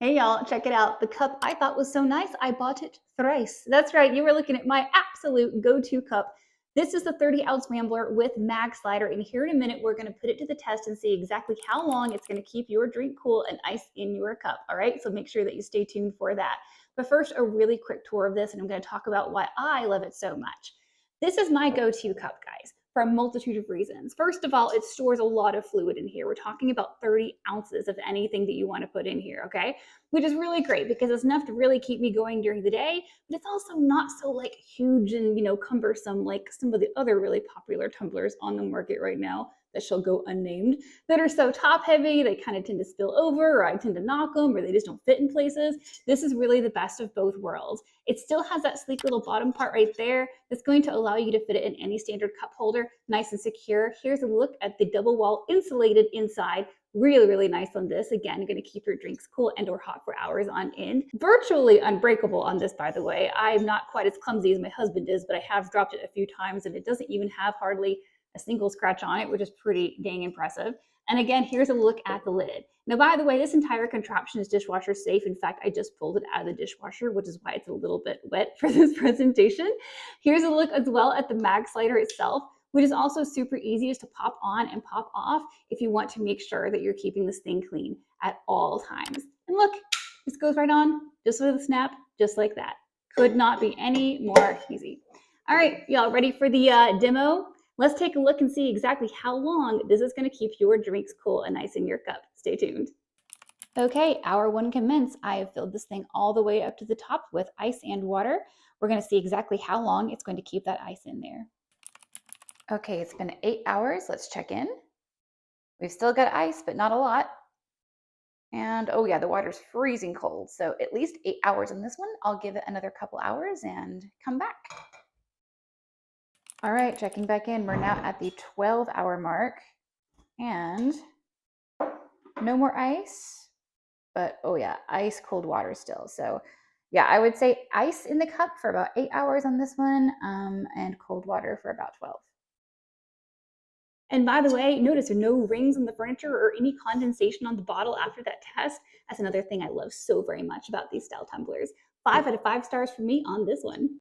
Hey y'all, check it out. The cup I thought was so nice, I bought it thrice. That's right, you were looking at my absolute go-to cup. This is the 30-ounce Rambler with mag slider, and here in a minute, we're gonna put it to the test and see exactly how long it's gonna keep your drink cool and ice in your cup, all right? So make sure that you stay tuned for that. But first, a really quick tour of this, and I'm gonna talk about why I love it so much. This is my go-to cup, guys, for a multitude of reasons. First of all, it stores a lot of fluid in here. We're talking about 30 ounces of anything that you wanna put in here, okay? Which is really great because it's enough to really keep me going during the day, but it's also not so like huge and cumbersome like some of the other really popular tumblers on the market right now that shall go unnamed that are so top heavy they kind of tend to spill over, or I tend to knock them, or they just don't fit in places. This is really the best of both worlds. It still has that sleek little bottom part right there that's going to allow you to fit it in any standard cup holder, nice and secure. Here's a look at the double wall insulated inside. Really, really nice on this. Again, you're going to keep your drinks cool and or hot for hours on end. Virtually unbreakable on this, by the way. I'm not quite as clumsy as my husband is, but I have dropped it a few times and it doesn't even have hardly a single scratch on it, which is pretty dang impressive. And again, here's a look at the lid. Now, by the way, this entire contraption is dishwasher safe. In fact, I just pulled it out of the dishwasher, which is why it's a little bit wet for this presentation. Here's a look as well at the mag slider itself, which is also super easy just to pop on and pop off if you want to make sure that you're keeping this thing clean at all times. And look, this goes right on, just with a snap, just like that. Could not be any more easy. All right, y'all ready for the demo? Let's take a look and see exactly how long this is gonna keep your drinks cool and nice in your cup. Stay tuned. Okay, hour one commence. I have filled this thing all the way up to the top with ice and water. We're gonna see exactly how long it's going to keep that ice in there. Okay, it's been 8 hours. Let's check in. We've still got ice, but not a lot. And oh yeah, the water's freezing cold. So at least 8 hours on this one. I'll give it another couple hours and come back. All right, checking back in. We're now at the 12-hour mark and no more ice, but oh yeah, ice cold water still. So yeah, I would say ice in the cup for about 8 hours on this one, and cold water for about 12. And by the way, notice there are no rings on the furniture or any condensation on the bottle after that test. That's another thing I love so very much about these style tumblers. 5 out of 5 stars for me on this one.